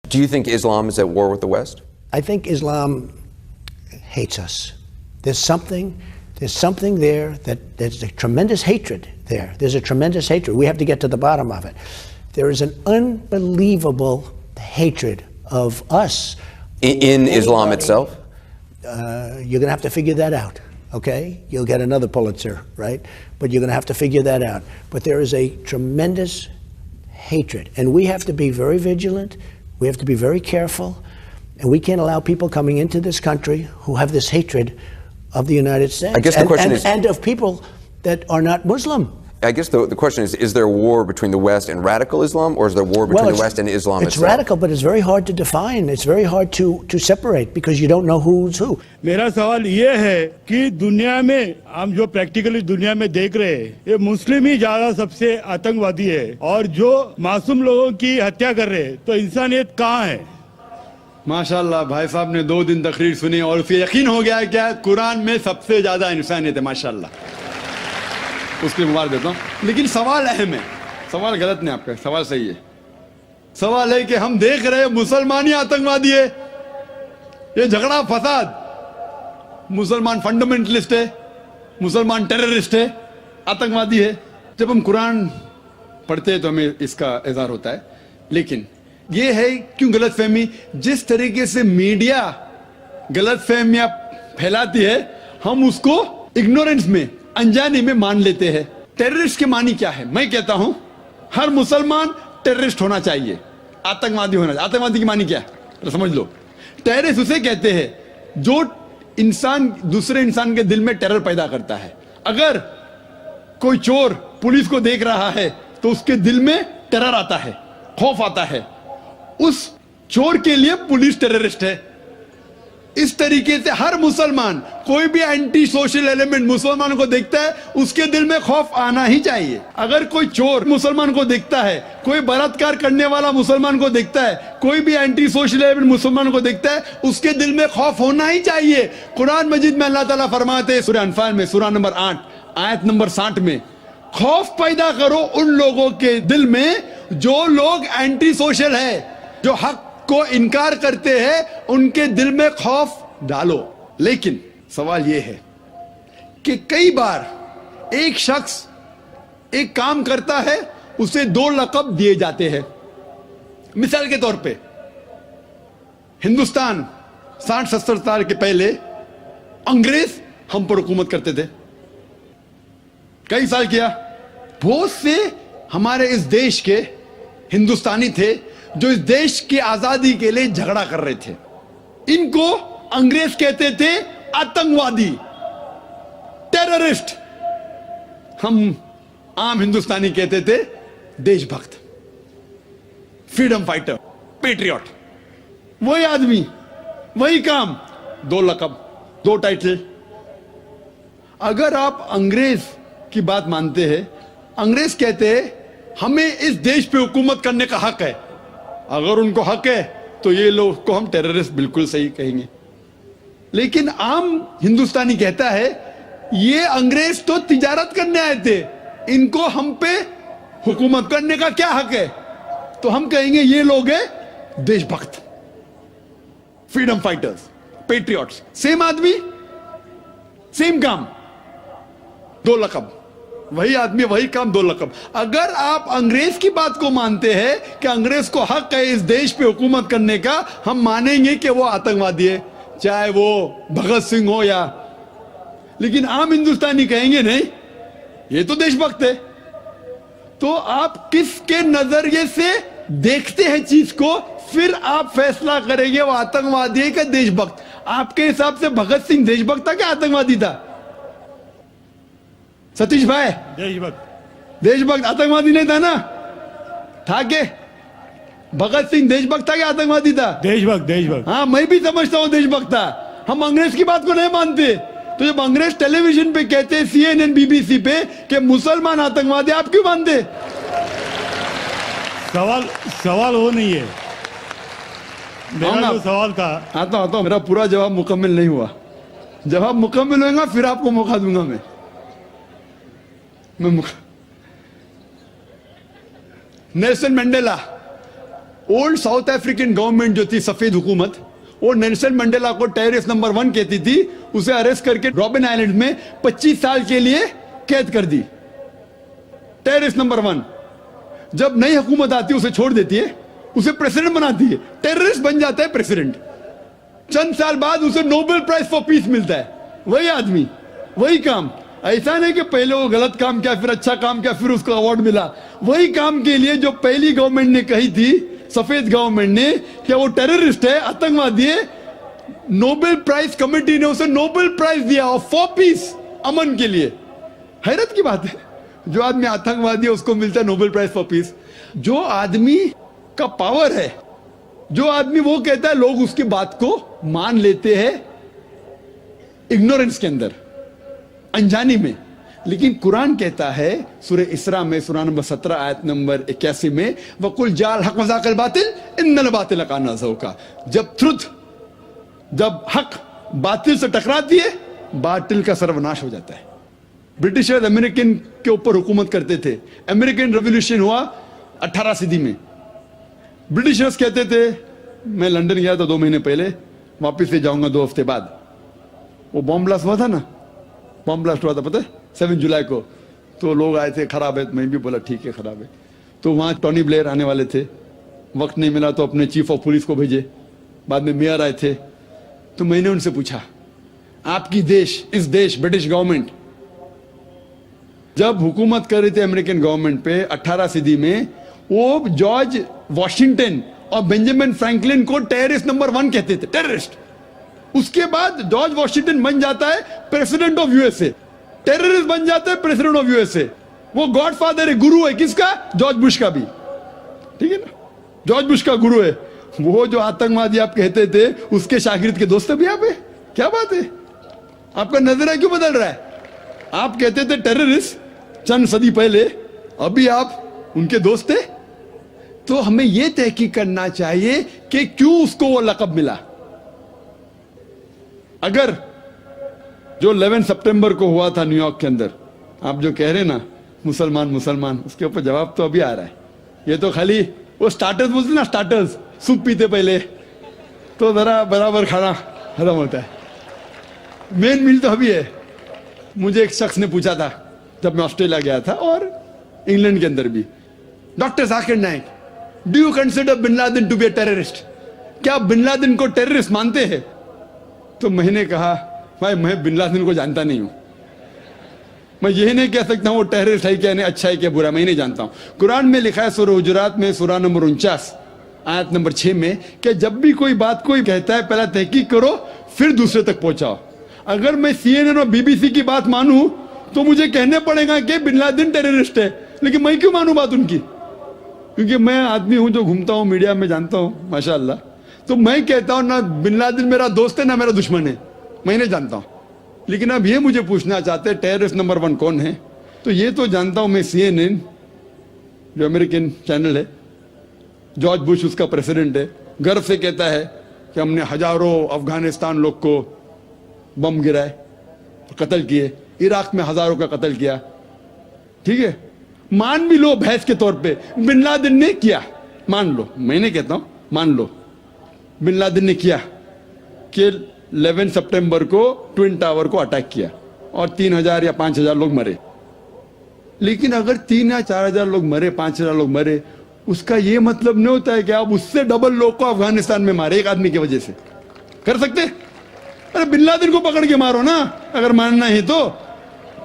Do you think Islam is at war with the West? I think Islam hates us. There's something there that there's a tremendous hatred there. There's a tremendous hatred. We have to get to the bottom of it. There is an unbelievable hatred of us. In Islam itself? You're going to have to figure that out, okay? You'll get another Pulitzer, right? But you're going to have to figure that out. But there is a tremendous hatred. And we have to be very vigilant. We have to be very careful. And we can't allow people coming into this country who have this hatred of the United States. I guess the question is... And of people that are not Muslim. I guess the question is there a war between the West and radical Islam, or is there a war between the West and Islam itself? It's radical, but it's very hard to define. It's very hard to separate because you don't know who's who. मेरा सवाल ये है कि दुनिया में हम जो practically दुनिया में देख रहे हैं, ये मुस्लिम ही ज्यादा सबसे आतंकवादी है और जो मासूम लोगों की हत्या कर रहे हैं, तो इंसानियत कहाँ है? माशाल्लाह भाई साहब ने 2 दिन तकरीर सुनी और उसे यकीन हो गया क्या कुरान में सबसे ज्यादा इंसानियत है, माशाल्लाह। उसके मुबारक देता हूँ। लेकिन सवाल अहम है, सवाल गलत नहीं आपका, सवाल सही है। सवाल है कि हम देख रहे हैं मुसलमान ही आतंकवादी है, ये झगड़ा फसाद, मुसलमान फंडामेंटलिस्ट है, मुसलमान टेररिस्ट है, आतंकवादी है। जब हम कुरान पढ़ते हैं तो हमें इसका एहसास होता है। लेकिन ये है क्यों गलतफहमी, जिस तरीके से मीडिया गलतफहमियां फैलाती है, हम उसको इग्नोरेंस में, अनजाने में मान लेते हैं। टेररिस्ट के मानी क्या है? मैं कहता हूं हर मुसलमान टेररिस्ट होना चाहिए, आतंकवादी होना चाहिए। आतंकवादी की मानी क्या है तो समझ लो। टेररिस्ट उसे कहते हैं जो इंसान दूसरे इंसान के दिल में टेरर पैदा करता है। अगर कोई चोर पुलिस को देख रहा है तो उसके दिल में टेरर आता है, खौफ आता है, उस चोर के लिए पुलिस टेररिस्ट है। इस तरीके से हर मुसलमान, कोई भी एंटी सोशल एलिमेंट मुसलमान को देखता है, उसके दिल में खौफ आना ही चाहिए। अगर कोई चोर मुसलमान को देखता है, कोई बलात्कार करने वाला मुसलमान को देखता है, कोई भी एंटी सोशल एलिमेंट मुसलमान को देखता है, उसके दिल में खौफ होना ही चाहिए। कुरान मजीद में अल्लाह ताला फरमाते हैं सूरह अनफाल में, सूरह नंबर 8 आयत नंबर 60 में, खौफ पैदा करो उन लोगों के दिल में जो लोग एंटी सोशल है, जो हक को इनकार करते हैं, उनके दिल में खौफ डालो। लेकिन सवाल यह है कि कई बार एक शख्स एक काम करता है, उसे 2 लक़ब दिए जाते हैं। मिसाल के तौर पे हिंदुस्तान 60-70 साल के पहले अंग्रेज हम पर हुकूमत करते थे। कई साल किया। बहुत से हमारे इस देश के हिंदुस्तानी थे जो इस देश की आजादी के लिए झगड़ा कर रहे थे। इनको अंग्रेज कहते थे आतंकवादी, टेररिस्ट। हम आम हिंदुस्तानी कहते थे देशभक्त, फ्रीडम फाइटर, पेट्रियट। वही आदमी, वही काम, 2 लक़ब, 2 टाइटल। अगर आप अंग्रेज की बात मानते हैं, अंग्रेज कहते हैं हमें इस देश पे हुकूमत करने का हक है। अगर उनको हक है तो ये लोग को हम टेररिस्ट बिल्कुल सही कहेंगे। लेकिन आम हिंदुस्तानी कहता है ये अंग्रेज तो तिजारत करने आए थे, इनको हम पे हुकूमत करने का क्या हक है? तो हम कहेंगे ये लोग हैं देशभक्त, फ्रीडम फाइटर्स, पेट्रियट्स। सेम आदमी, सेम काम, 2 लक़ब। वही आदमी, वही काम, 2 लक़ब। अगर आप अंग्रेज की बात को मानते हैं कि अंग्रेज को हक है इस देश पे हुकूमत करने का, हम मानेंगे कि वो आतंकवादी है, चाहे वो भगत सिंह हो या। लेकिन आम हिंदुस्तानी कहेंगे नहीं, ये तो देशभक्त है। तो आप किसके नजरिए से देखते हैं चीज को, फिर आप फैसला करेंगे वो आतंकवादी है कि देशभक्त। आपके हिसाब से भगत सिंह देशभक्त था क्या आतंकवादी था? सतीश भाई, देशभक्त आतंकवादी नहीं था ना? था के? भगत सिंह देशभक्त था क्या आतंकवादी था? देशभक्त। हाँ, मैं भी समझता हूं देशभक्त था। हम अंग्रेज की बात को नहीं मानते। तो जब अंग्रेज टेलीविजन पे कहते हैं, CNN, BBC पे, कि मुसलमान आतंकवादी, आप क्यों मानते? सवाल वो नहीं है। मेरा जो सवाल था, आता हूं, मेरा पूरा जवाब मुकम्मल नहीं हुआ। जवाब मुकम्मल होगा फिर आपको मौका दूंगा मैं Nelson Mandela old south African government जो थी, सफेद हुकूमत, वो नेल्सन मंडेला को टेररिस्ट नंबर 1 कहती थी। उसे अरेस्ट करके रॉबिन आइलैंड में 25 साल के लिए कैद कर दी। Terrorist number 1। जब नई हुकूमत आती है उसे छोड़ देती है, उसे प्रेसिडेंट बनाती है, टेररिस्ट बन जाता है प्रेसिडेंट। चंद साल बाद उसे नोबेल प्राइज फॉर पीस मिलता है। वही आदमी, वही काम। ऐसा नहीं कि पहले वो गलत काम किया, फिर अच्छा काम किया, फिर उसको अवार्ड मिला। वही काम के लिए जो पहली गवर्नमेंट ने कही थी, सफेद गवर्नमेंट ने, कि वो टेररिस्ट है, आतंकवादी है, नोबेल प्राइज कमेटी ने उसे नोबेल प्राइज दिया फॉर पीस, अमन के लिए। हैरत की बात है, जो आदमी आतंकवादी है उसको मिलता है नोबेल प्राइज फॉर पीस। जो आदमी का पावर है, जो आदमी वो कहता है, लोग उसकी बात को मान लेते हैं इग्नोरेंस के अंदर, अनजानी में। लेकिन कुरान कहता है सूरह इसरा में, सूरह नंबर 17 आयत नंबर 81 में, वकुल जाल हक मज़ाक़ल बातिल इन्नल बातिल काना ज़हूक़ा। जब हक बातिल से टकराती है, बातिल का सर्वनाश हो जाता है। ब्रिटिशर्स अमेरिकन के ऊपर हुकूमत करते थे। अमेरिकन रेवोल्यूशन हुआ 18 सदी में। ब्रिटिशर्स कहते थे, मैं लंदन गया था 2 महीने पहले, वापस से जाऊंगा 2 हफ्ते बाद। वो बॉम्ब ब्लास्ट हुआ था ना, बॉम्ब ब्लास्ट हुआ था, पता है, 7 जुलाई को। तो लोग आए थे, खराब है, मैं भी बोला ठीक है खराब है। तो वहां टोनी ब्लेयर आने वाले थे, वक्त नहीं मिला तो अपने चीफ ऑफ पुलिस को भेजे, बाद में मेयर आए थे। तो मैंने उनसे पूछा, आपकी देश, इस देश ब्रिटिश गवर्नमेंट जब हुकूमत कर रही थी अमेरिकन गवर्नमेंट पे 18 सदी में, वो जॉर्ज वॉशिंगटन और बेंजामिन फ्रैंकलिन को टेररिस्ट नंबर 1 कहते थे, टेररिस्ट। उसके बाद जॉर्ज वॉशिंगटन बन जाता है प्रेसिडेंट ऑफ यूएसए, टेररिस्ट बन जाता है प्रेसिडेंट ऑफ यूएसए। वो गॉडफादर है, गुरु है, किसका? जॉर्ज बुश का भी, ठीक है ना, जॉर्ज बुश का गुरु है। वो जो आतंकवादी आप कहते थे, उसके शागिर्द के दोस्त भी आप है। क्या बात है, आपका नजरिया क्यों बदल रहा है? आप कहते थे टेररिस्ट चंद सदी पहले, अभी आप उनके दोस्त थे। तो हमें यह तहकीक करना चाहिए कि क्यों उसको वो लक़ब मिला। अगर जो 11 सितंबर को हुआ था न्यूयॉर्क के अंदर, आप जो कह रहे ना मुसलमान मुसलमान, उसके ऊपर जवाब तो अभी आ रहा है। ये तो खाली वो स्टार्टर्स बोलते ना, स्टार्टर्स, सूप पीते पहले तो जरा बराबर खाना खत्म होता है। मेन मील तो अभी है। मुझे एक शख्स ने पूछा था जब मैं ऑस्ट्रेलिया गया था, और इंग्लैंड के अंदर भी, doctor Zakir Naik, do you consider bin Laden to be a terrorist? क्या आप बिन लादेन को टेररिस्ट मानते हैं? तो मैंने कहा, भाई मैं बिन लादेन को जानता नहीं हूं, मैं यही नहीं कह सकता हूं वो टेररिस्ट है क्या, नहीं अच्छा है क्या बुरा, मैं नहीं जानता हूं। कुरान में लिखा है सूरह हुजुरात में, सूरह नंबर 49 आयत नंबर 6 में, कि जब भी कोई बात कोई कहता है, पहला तहकीक करो, फिर दूसरे तक पहुंचाओ। अगर मैं CNN और BBC की बात मानूं तो मुझे कहने पड़ेगा कि बिन लादेन टेररिस्ट है, लेकिन मैं क्यों मानूं बात उनकी? क्योंकि मैं आदमी हूं जो घूमता हूं मीडिया में, जानता हूं माशाल्लाह। तो मैं कहता हूं ना बिन लादेन मेरा दोस्त है ना मेरा दुश्मन है, मैं नहीं जानता हूं। लेकिन अब ये मुझे पूछना चाहते हैं टेररिस्ट नंबर 1 कौन है, तो ये तो जानता हूं मैं, CNN जो अमेरिकन चैनल है, जॉर्ज बुश उसका प्रेसिडेंट है, गर्व से कहता है कि हमने हजारों अफगानिस्तान लोग को बम गिराए, कत्ल किए, इराक में हजारों का कत्ल किया। ठीक है, मान भी लो बहस के तौर पे बिन लादेन ने किया, मान लो, मैं नहीं कहता हूं, मान लो बिन लादेन ने किया कि 11 सितंबर को ट्विन टावर को अटैक किया और 3000 या 5000 लोग मरे। लेकिन अगर 3 या 4000 लोग मरे, 5000 लोग मरे, उसका यह मतलब नहीं होता है कि आप उससे डबल लोग को अफगानिस्तान में मारे एक आदमी की वजह से। कर सकते? अरे बिन लादेन को पकड़ के मारो ना, अगर मानना है तो।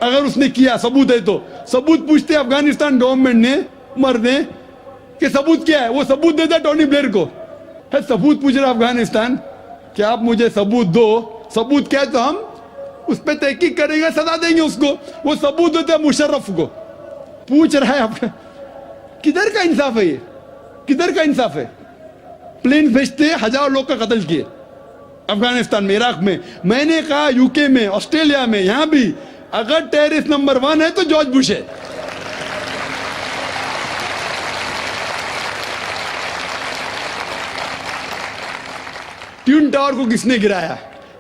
अगर उसने किया, सबूत है तो सबूत पूछते अफगानिस्तान गवर्नमेंट ने, मरने कि सबूत क्या है, वो सबूत देता टोनी ब्लेयर को। है सबूत पूछ रहा अफगानिस्तान कि आप मुझे सबूत दो, सबूत क्या है तो हम उस पर तहकीक करेंगे, सजा देंगे उसको। वो सबूत देता मुशर्रफ को, पूछ रहा है आपका। किधर का इंसाफ है ये? किधर का इंसाफ है? प्लेन भेजते हजारों लोग का कत्ल किए अफगानिस्तान में, इराक में। मैंने कहा यूके में, ऑस्ट्रेलिया में, यहां भी अगर टेररिस्ट नंबर 1 है तो जॉर्ज बुश है। ट्विन टावर को किसने गिराया?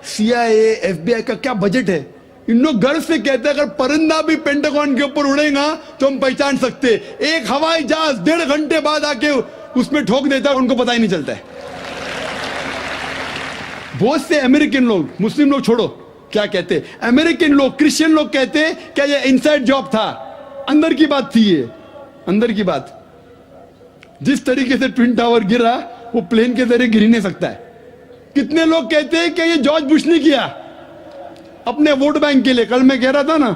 CIA, FBI का क्या बजट है? इन लोग गर्व से कहते हैं अगर परिंदा भी पेंटागन के ऊपर उड़ेगा तो हम पहचान सकते। एक हवाई जहाज 1.5 घंटे बाद आके उसमें ठोक देता है, उनको पता ही नहीं चलता है। बहुत से अमेरिकन लोग, मुस्लिम लोग छोड़ो, क्या कहते हैं अमेरिकन लोग, क्रिश्चियन लोग कहते हैं क्या ये इनसाइड जॉब था, अंदर की बात थी, ये अंदर की बात। जिस तरीके से ट्विन टावर गिरा वो प्लेन के जरिए गिर ही नहीं सकता है। कितने लोग कहते हैं कि ये जॉर्ज बुश ने किया अपने वोट बैंक के लिए। कल मैं कह रहा था ना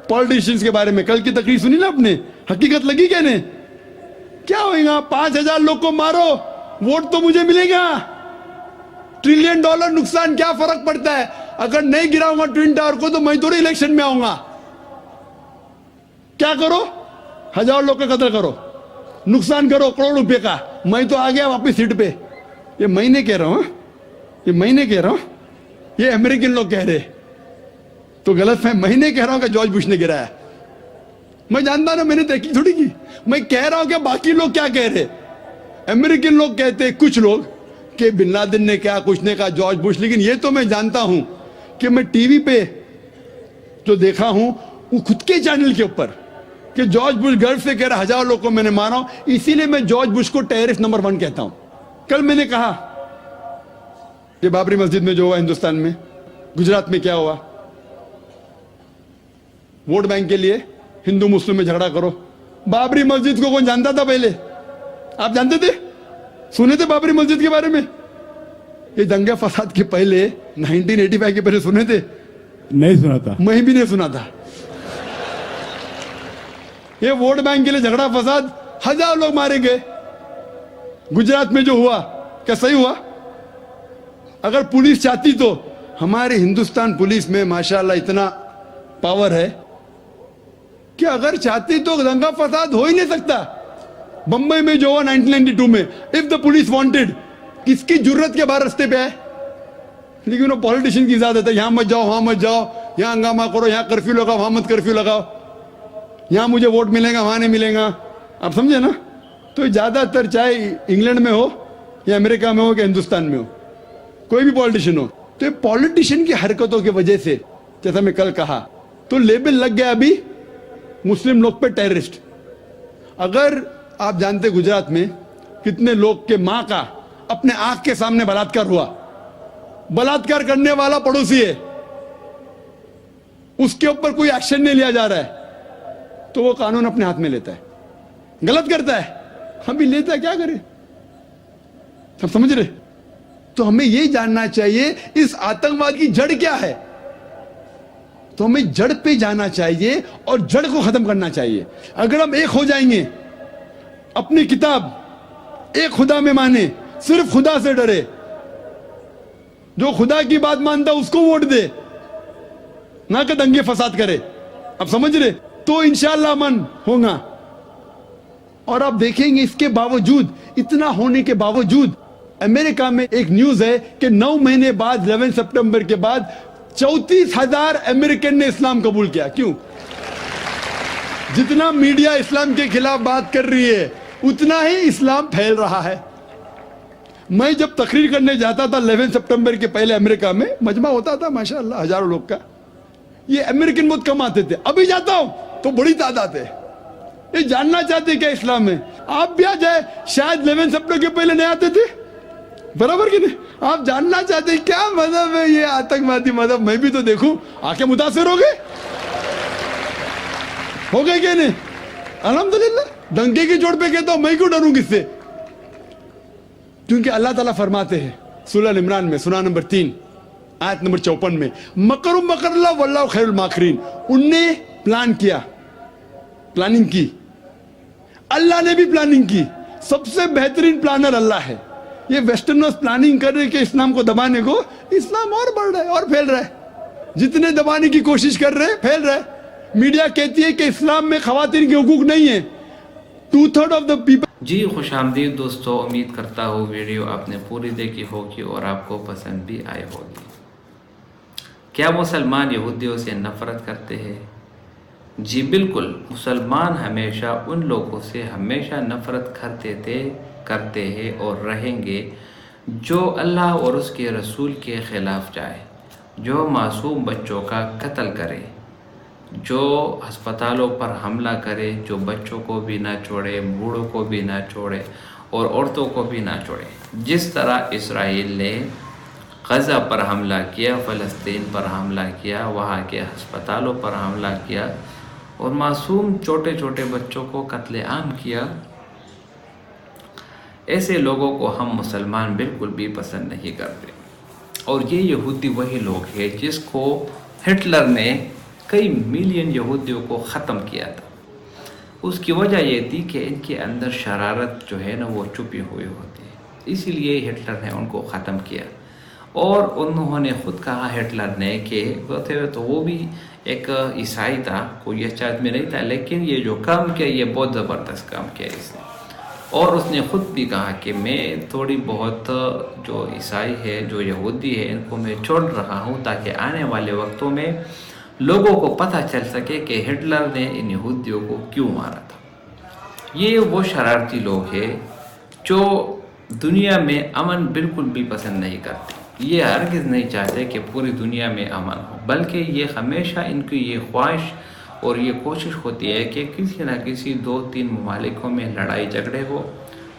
पॉलिटिशियंस के बारे में, कल की तकरीर सुनी ना आपने, हकीकत लगी क्या ने? क्या होगा, 5,000 लोग को मारो, वोट तो मुझे मिलेगा। $1 ट्रिलियन नुकसान, क्या फर्क पड़ता है? अगर नहीं गिराऊंगा ट्विन टावर को तो मैं थोड़ी इलेक्शन में आऊंगा। क्या करो, 1,000 लोग का कत्ल करो, नुकसान करो करोड़ रुपए का, मैं तो आ गया वापस सीट पे। ये मैं नहीं कह रहा हूं, ये मैं नहीं कह रहा हूं, ये अमेरिकन लोग कह रहे। तो गलत है, मैं नहीं कह रहा हूं कि जॉर्ज बुश ने गिराया। मैं जानता ना, मैंने तहकीक थोड़ी की। मैं कह रहा हूं कि बाकी लोग क्या कह रहे। अमेरिकन लोग कहते हैं, कुछ लोग, कि बिन लादेन ने क्या कुछ ने कहा, जॉर्ज बुश। लेकिन ये तो मैं जानता हूं कि मैं टीवी पे जो देखा हूं वो खुद के चैनल के ऊपर कि जॉर्ज बुश गर्व से कह रहा 1,000 लोग को मैंने मारा हूं, इसीलिए मैं जॉर्ज बुश को टेररिस्ट नंबर 1 कहता हूं। कल मैंने कहा कि बाबरी मस्जिद में जो हुआ हिंदुस्तान में, गुजरात में क्या हुआ, वोट बैंक के लिए हिंदू मुस्लिम में झगड़ा करो। बाबरी मस्जिद को कौन जानता था पहले? आप जानते थे? सुने थे बाबरी मस्जिद के बारे में? ये दंगे फसाद के पहले 1985 के पहले सुने थे? नहीं सुना था। मैं भी नहीं सुना था। ये वोट बैंक के लिए झगड़ा फसाद, 1,000 लोग मारे गए। गुजरात में जो हुआ क्या सही हुआ? अगर पुलिस चाहती तो, हमारे हिंदुस्तान पुलिस में माशाल्लाह इतना पावर है कि अगर चाहती तो दंगा फसाद हो ही नहीं सकता। बंबई में जो हुआ 1992 में, इफ द पुलिस वांटेड, किसकी जरूरत के बाहर रास्ते पे आए? लेकिन वो पॉलिटिशियन की इजाजत है, यहां मत जाओ वहां मत जाओ, यहां हंगामा करो, यहां कर्फ्यू लगाओ वहां मत कर्फ्यू लगाओ, यहां मुझे वोट मिलेगा वहां नहीं मिलेगा। आप समझे ना? तो ज्यादातर चाहे इंग्लैंड में हो या अमेरिका में हो या हिंदुस्तान में हो, कोई भी पॉलिटिशियन हो, तो पॉलिटिशियन की हरकतों की वजह से, जैसा मैं कल कहा, तो लेबल लग गया अभी मुस्लिम लोग पे टेररिस्ट। अगर आप जानते गुजरात में कितने लोग के मां का अपने आंख के सामने बलात्कार हुआ, बलात्कार करने वाला पड़ोसी है, उसके ऊपर कोई एक्शन नहीं लिया जा रहा है, तो वो कानून अपने हाथ में लेता है, गलत करता है, हम भी लेता है, क्या करें? सब समझ रहे? तो हमें यह जानना चाहिए इस आतंकवाद की जड़ क्या है। तो हमें जड़ पे जाना चाहिए और जड़ को खत्म करना चाहिए। अगर हम एक हो जाएंगे, अपनी किताब एक खुदा में माने, सिर्फ खुदा से डरे, जो खुदा की बात मानता उसको वोट दे, ना कि दंगे फसाद करे, अब समझ रहे? तो इंशाअल्लाह अमन होगा। और आप देखेंगे इसके बावजूद, इतना होने के बावजूद, अमेरिका में एक न्यूज है कि 9 महीने बाद 11 सितंबर के बाद 34,000 अमेरिकन ने इस्लाम कबूल किया। क्यों? जितना मीडिया इस्लाम के खिलाफ बात कर रही है, उतना ही इस्लाम फैल रहा है। मैं जब तकरीर करने जाता था 11 सितंबर के पहले अमेरिका में, मजमा होता था माशाअल्लाह 1,000 लोग का, ये अमेरिकन बहुत कम आते थे। अभी जाता हूं तो बड़ी तादाद है। ये जानना चाहते क्या इस्लाम में? आप भी आ जाए, शायद 11 सितंबर के पहले नहीं आते थे, बराबर कि नहीं? आप जानना चाहते क्या मजहब है, ये आतंकवादी मजहब, मैं भी तो देखूं, आके मुतासिर हो गए क्या नहीं? अल्हम्दुलिल्लाह। डंके की चोट पे कहता हूं, मैं क्यों डरूं किससे? क्योंकि अल्लाह ताला फरमाते हैं सूरह अल इमरान में, सूरह नंबर 3 आयत नंबर 54 में, मकरुम मकरल्लाह वल्लाहु खैरुल माकिरीन। उनने प्लान किया, प्लानिंग की, अल्लाह ने भी प्लानिंग की। सबसे बेहतरीन प्लानर अल्लाह है। ये वेस्टर्नर्स प्लानिंग कर रहे कि इस्लाम को दबाने को, इस्लाम और बढ़ रहा है और फैल रहा है। जितने दबाने की कोशिश कर रहे हैं, फैल रहा है। मीडिया कहती है कि इस्लाम में खवातीन के हुकूक नहीं है। 2/3 ऑफ द पीपल। जी खुशामदीद दोस्तों, उम्मीद करता हूँ वीडियो आपने पूरी देखी होगी और आपको पसंद भी आई होगी। क्या मुसलमान यहूदियों से नफरत करते हैं? जी बिल्कुल, मुसलमान हमेशा उन लोगों से हमेशा नफरत करते हैं और रहेंगे जो अल्लाह और उसके रसूल के ख़िलाफ़ जाए, जो मासूम बच्चों का कत्ल करे, जो अस्पतालों पर हमला करे, जो बच्चों को भी ना छोड़े, बूढ़ों को भी ना छोड़े और औरतों को भी ना छोड़े। जिस तरह इसराइल ने गज़ा पर हमला किया, फ़लस्तीन पर हमला किया, वहाँ के अस्पतालों पर हमला किया और मासूम छोटे छोटे बच्चों को कत्लेआम किया, ऐसे लोगों को हम मुसलमान बिल्कुल भी पसंद नहीं करते। और ये यहूदी वही लोग हैं जिसको हिटलर ने कई मिलियन यहूदियों को ख़त्म किया था। उसकी वजह ये थी कि इनके अंदर शरारत जो है ना वो छुपी हुई होती है, इसीलिए हिटलर ने उनको ख़त्म किया। और उन्होंने ख़ुद कहा हिटलर ने कि तो वो भी एक ईसाई था, कोई अच्छा आदमी नहीं था, लेकिन ये जो काम किया ये बहुत ज़बरदस्त काम किया इसने। और उसने ख़ुद भी कहा कि मैं थोड़ी बहुत जो ईसाई है, जो यहूदी है, इनको मैं छोड़ रहा हूँ ताकि आने वाले वक्तों में लोगों को पता चल सके कि हिटलर ने इन यहूदियों को क्यों मारा था। ये वो शरारती लोग हैं जो दुनिया में अमन बिल्कुल भी पसंद नहीं करते। ये हरगिज़ नहीं चाहते कि पूरी दुनिया में अमन हो, बल्कि ये हमेशा इनकी ये ख्वाहिश और ये कोशिश होती है कि किसी न किसी 2-3 ममालिकों में लड़ाई झगड़े हो,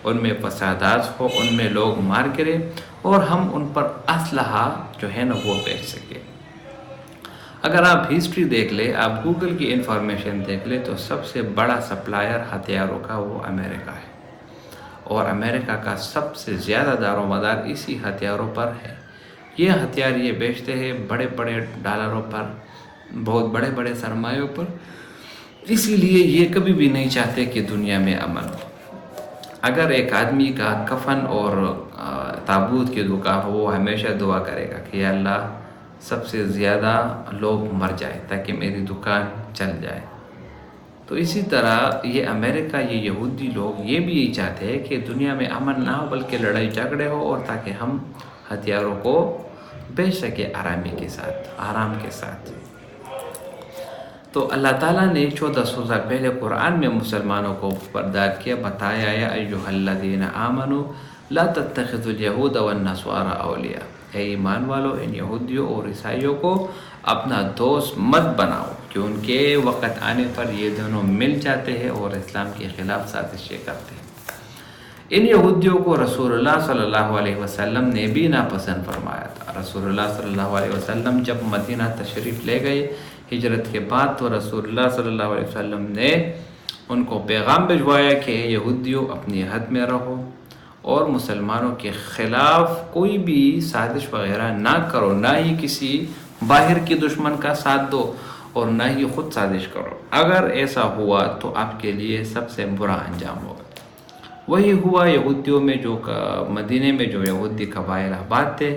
उनमें फसादात हो, उनमें लोग मार गिरे और हम उन पर असलहा जो है ना वो बेच सके। अगर आप हिस्ट्री देख ले, आप गूगल की इंफॉर्मेशन देख ले, तो सबसे बड़ा सप्लायर हथियारों का वो अमेरिका है और अमेरिका का सबसे ज़्यादा दारोमदार इसी हथियारों पर है। ये हथियार ये बेचते हैं बड़े बड़े डॉलरों पर, बहुत बड़े बड़े सरमायों पर, इसीलिए ये कभी भी नहीं चाहते कि दुनिया में अमन हो। अगर एक आदमी का कफन और ताबूत की दुआ हो, वो हमेशा दुआ करेगा कि या अल्लाह सबसे ज़्यादा लोग मर जाए ताकि मेरी दुकान चल जाए। तो इसी तरह ये अमेरिका, ये यहूदी लोग ये भी यही चाहते हैं कि दुनिया में अमन ना हो बल्कि लड़ाई झगड़े हो, और ताकि हम हथियारों को बेच सके आरामी के साथ, आराम के साथ। तो अल्लाह ताला ने 1400 साल पहले कुरान में मुसलमानों को खबरदार किया, बताया या अय्युहल्लज़ीना आमनू ला तत्तखिज़ुल यहूद वन नस्वारा औलिया, ए ईमान वालों, इन यहूदियों और ईसाइयों को अपना दोस्त मत बनाओ कि उनके वक़्त आने पर ये दोनों मिल जाते हैं और इस्लाम के ख़िलाफ़ साजिशें करते हैं। इन यहूदियों को रसूलुल्लाह सल्लल्लाहु अलैहि वसल्लम ने भी नापसंद फरमाया था। रसूलुल्लाह सल्लल्लाहु अलैहि वसल्लम जब मदीना तशरीफ़ ले गए हिजरत के बाद, तो रसूलुल्लाह सल्लल्लाहु अलैहि वसल्लम ने उनको पैगाम भिजवाया कि यहूदियों अपनी हद में रहो और मुसलमानों के ख़िलाफ़ कोई भी साजिश वगैरह ना करो, ना ही किसी बाहर की दुश्मन का साथ दो और ना ही ख़ुद साजिश करो। अगर ऐसा हुआ तो आपके लिए सबसे बुरा अंजाम होगा। वही हुआ यहूदियों में, जो मदीने में जो यहूदी कबाइल आबाद थे,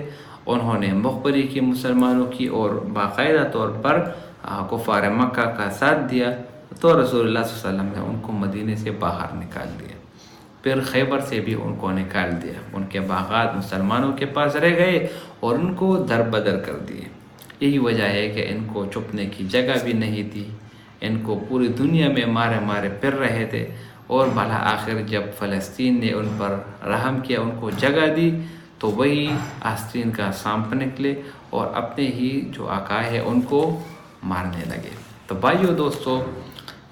उन्होंने मुखबरी की मुसलमानों की और बाकायदा तौर पर कुफार मक्का का साथ दिया। तो रसूलुल्लाह सल्लल्लाहु अलैहि वसल्लम ने उनको मदीने से बाहर निकाल दिया, फिर खैबर से भी उनको निकाल दिया। उनके बागात मुसलमानों के पास रह गए और उनको दरबदर कर दिए। यही वजह है कि इनको छुपने की जगह भी नहीं थी, इनको पूरी दुनिया में मारे मारे फिर रहे थे। और भला आखिर जब फ़लस्तीन ने उन पर रहम किया, उनको जगह दी, तो वही आस्तीन का सांप निकले और अपने ही जो आका है उनको मारने लगे। तो भाइयों दोस्तों,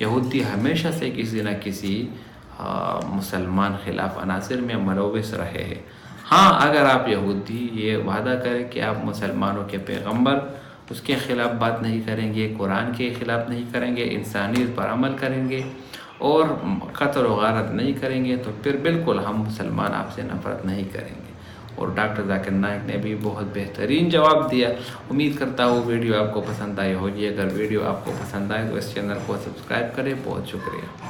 यहूदी हमेशा से किसी न किसी मुसलमान खिलाफ अनासिर में मुलव्वस रहे हैं। हाँ, अगर आप यहूदी ये वादा करें कि आप मुसलमानों के पैगंबर उसके ख़िलाफ़ बात नहीं करेंगे, कुरान के ख़िलाफ़ नहीं करेंगे, इंसानियत पर अमल करेंगे और कत्ल व गारत नहीं करेंगे, तो फिर बिल्कुल हम मुसलमान आपसे नफ़रत नहीं करेंगे। और डॉक्टर जाकिर नाइक ने भी बहुत बेहतरीन जवाब दिया। उम्मीद करता हूँ वीडियो आपको पसंद आई होगी। अगर वीडियो आपको पसंद आए तो इस चैनल को सब्सक्राइब करें। बहुत शुक्रिया।